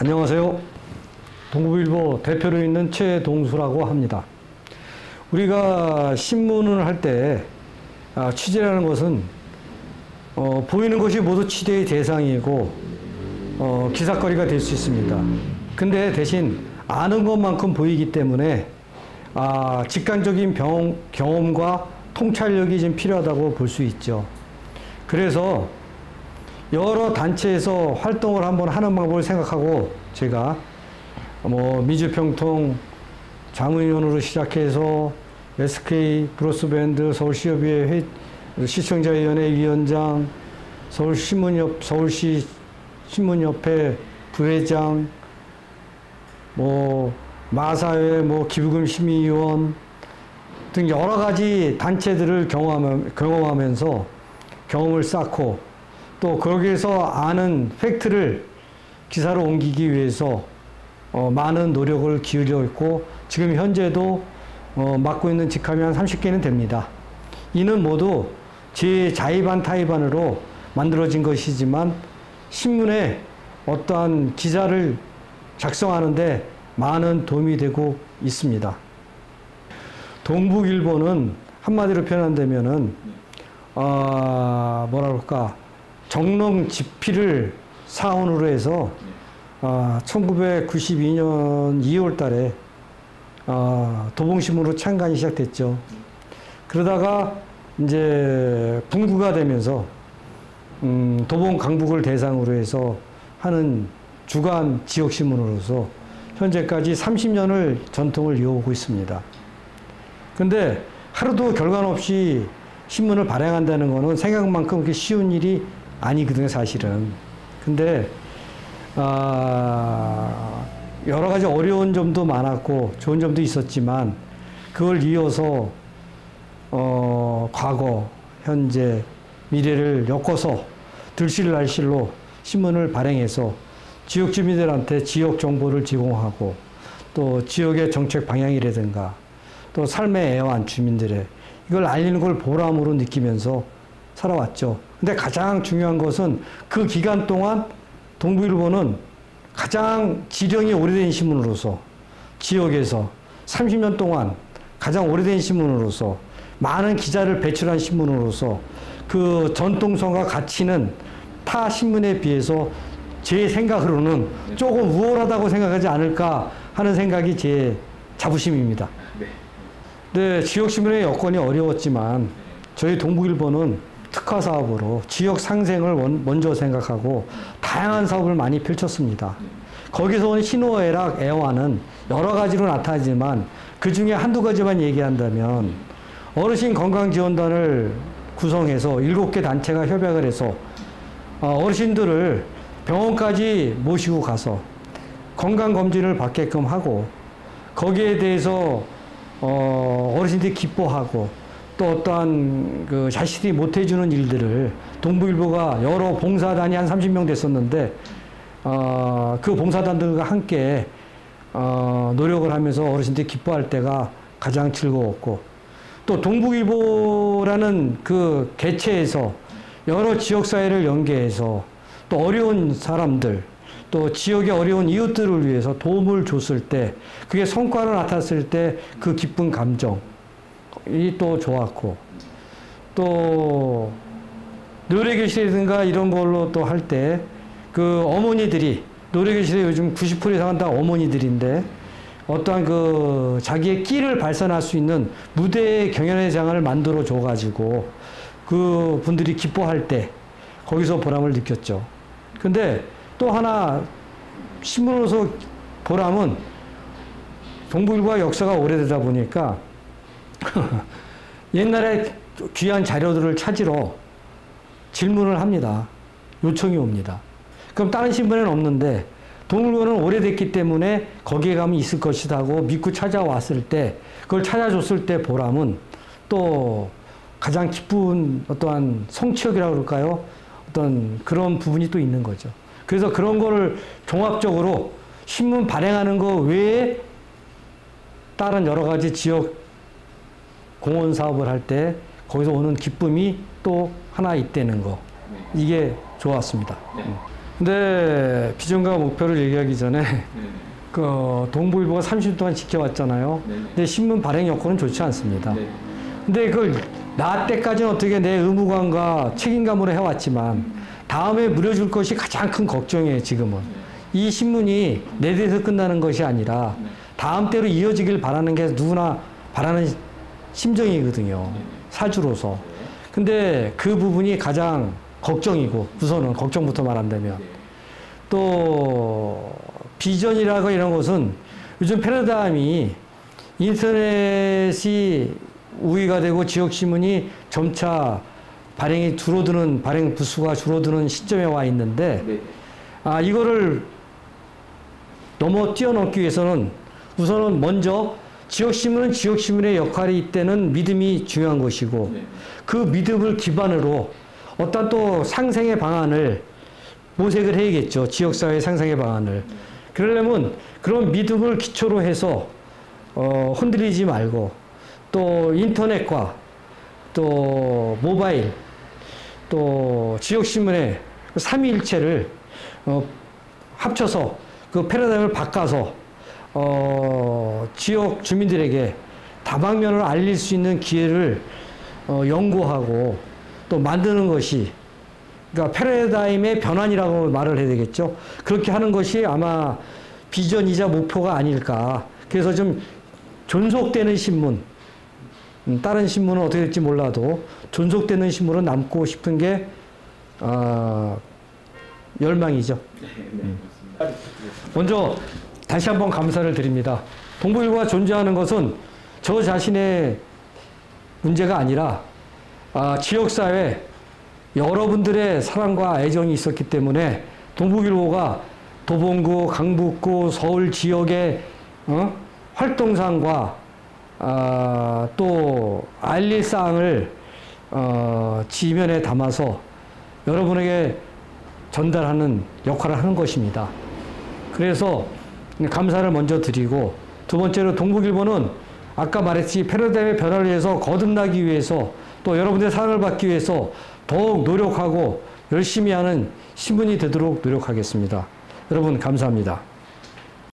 안녕하세요. 동부일보 대표로 있는 최동수라고 합니다. 우리가 신문을 할 때 취재라는 것은 보이는 것이 모두 취재의 대상이고 기사거리가 될 수 있습니다. 근데 대신 아는 것만큼 보이기 때문에 직관적인 경험과 통찰력이 좀 필요하다고 볼 수 있죠. 그래서 여러 단체에서 활동을 한번 하는 방법을 생각하고 제가 민주평통 자문위원으로 시작해서 SK 브로스밴드 서울시협의회 시청자위원회 위원장, 서울시 신문협회 부회장, 마사회 기부금 심의위원 등 여러 가지 단체들을 경험하면서 경험을 쌓고 또 거기에서 아는 팩트를 기사로 옮기기 위해서 많은 노력을 기울여 있고 지금 현재도 맡고 있는 직함이 한 30개는 됩니다. 이는 모두 제 자의반 타의반으로 만들어진 것이지만 신문에 어떠한 기사를 작성하는데 많은 도움이 되고 있습니다. 동북일보는 한마디로 표현한다면은 정릉 집필을 사원으로 해서 1992년 2월 달에 도봉신문으로 창간이 시작됐죠. 그러다가 이제 분구가 되면서 도봉 강북을 대상으로 해서 하는 주간 지역신문으로서 현재까지 30년을 전통을 이어오고 있습니다. 근데 하루도 결관 없이 신문을 발행한다는 것은 생각만큼 그렇게 쉬운 일이 아니거든요, 사실은. 근데 여러 가지 어려운 점도 많았고 좋은 점도 있었지만 그걸 이어서 과거, 현재, 미래를 엮어서 들실날실로 신문을 발행해서 지역 주민들한테 지역 정보를 제공하고 또 지역의 정책 방향이라든가 또 삶의 애환 주민들의 이걸 알리는 걸 보람으로 느끼면서 살아왔죠. 근데 가장 중요한 것은 그 기간 동안 동부일보는 가장 지령이 오래된 신문으로서 지역에서 30년 동안 가장 오래된 신문으로서 많은 기자를 배출한 신문으로서 그 전통성과 가치는 타 신문에 비해서 제 생각으로는 조금 우월하다고 생각하지 않을까 하는 생각이 제 자부심입니다. 네, 지역신문의 여건이 어려웠지만 저희 동부일보는 특화 사업으로 지역 상생을 먼저 생각하고 다양한 사업을 많이 펼쳤습니다. 거기서 온 희노애락, 애환은 여러 가지로 나타나지만 그 중에 한두 가지만 얘기한다면 어르신 건강지원단을 구성해서 7개 단체가 협약을 해서 어르신들을 병원까지 모시고 가서 건강검진을 받게끔 하고 거기에 대해서 어르신들이 기뻐하고 또 어떠한 자신들이 못해주는 일들을 동부일보가 여러 봉사단이 한 30명 됐었는데 그 봉사단들과 함께 노력을 하면서 어르신들이 기뻐할 때가 가장 즐거웠고 또 동북일보라는 그 개체에서 여러 지역사회를 연계해서 또 어려운 사람들 또 지역의 어려운 이웃들을 위해서 도움을 줬을 때 그게 성과로 나타났을 때 그 기쁜 감정이 또 좋았고 또 노래교실이라든가 이런 걸로 또 할 때 그 어머니들이 노래교실에 요즘 90% 이상은 다 어머니들인데 어떠한 그 자기의 끼를 발산할 수 있는 무대 경연의 장을 만들어 줘가지고 그 분들이 기뻐할 때 거기서 보람을 느꼈죠. 근데 또 하나 신문으로서 보람은 동부일보가 역사가 오래되다 보니까 옛날에 귀한 자료들을 찾으러 질문을 합니다. 요청이 옵니다. 그럼 다른 신문에는 없는데 동부일보는 오래됐기 때문에 거기에 가면 있을 것이다 하고 믿고 찾아왔을 때 그걸 찾아줬을 때 보람은 또 가장 기쁜 어떠한 성취욕이라고 그럴까요? 어떤 그런 부분이 또 있는 거죠. 그래서 그런 거를 종합적으로 신문 발행하는 거 외에 다른 여러 가지 지역 공헌 사업을 할 때 거기서 오는 기쁨이 또 하나 있다는 거. 이게 좋았습니다. 근데 비전과 목표를 얘기하기 전에 그 동부일보가 30년 동안 지켜왔잖아요. 근데 신문 발행 여건은 좋지 않습니다. 근데 그걸 나 때까지는 어떻게 내 의무감과 책임감으로 해왔지만 다음에 물려줄 것이 가장 큰 걱정이에요, 지금은. 이 신문이 내 데에서 끝나는 것이 아니라 다음 때로 이어지길 바라는 게 누구나 바라는 심정이거든요. 사주로서. 근데 그 부분이 가장 걱정이고, 우선은 걱정부터 말한다면. 또 비전이라고 이런 것은 요즘 패러다임이 인터넷이 우위가 되고 지역신문이 점차 발행 부수가 줄어드는 시점에 와 있는데, 이거를 뛰어넘기 위해서는 우선은 먼저 지역신문은 지역신문의 역할이 이때는 믿음이 중요한 것이고, 그 믿음을 기반으로 어떤 또 상생의 방안을 모색을 해야겠죠. 지역사회 상생의 방안을. 그러려면 그런 믿음을 기초로 해서 흔들리지 말고, 또 인터넷과 또 모바일 또 지역신문의 삼위일체를 합쳐서 그 패러다임을 바꿔서 지역 주민들에게 다방면으로 알릴 수 있는 기회를 연구하고 또 만드는 것이, 그러니까 패러다임의 변환이라고 말을 해야 되겠죠. 그렇게 하는 것이 아마 비전이자 목표가 아닐까. 그래서 좀 존속되는 신문, 다른 신문은 어떻게 될지 몰라도 존속되는 신문은 남고 싶은 게 열망이죠. 먼저 다시 한번 감사를 드립니다. 동부일보가 존재하는 것은 저 자신의 문제가 아니라 지역사회 여러분들의 사랑과 애정이 있었기 때문에 동부일보가 도봉구, 강북구, 서울 지역의 활동상과 또 알릴 사항을 지면에 담아서 여러분에게 전달하는 역할을 하는 것입니다. 그래서 감사를 먼저 드리고, 두 번째로 동북일보는 아까 말했듯이 패러다임의 변화를 위해서 거듭나기 위해서 또 여러분들의 사랑을 받기 위해서 더욱 노력하고 열심히 하는 신문이 되도록 노력하겠습니다. 여러분 감사합니다.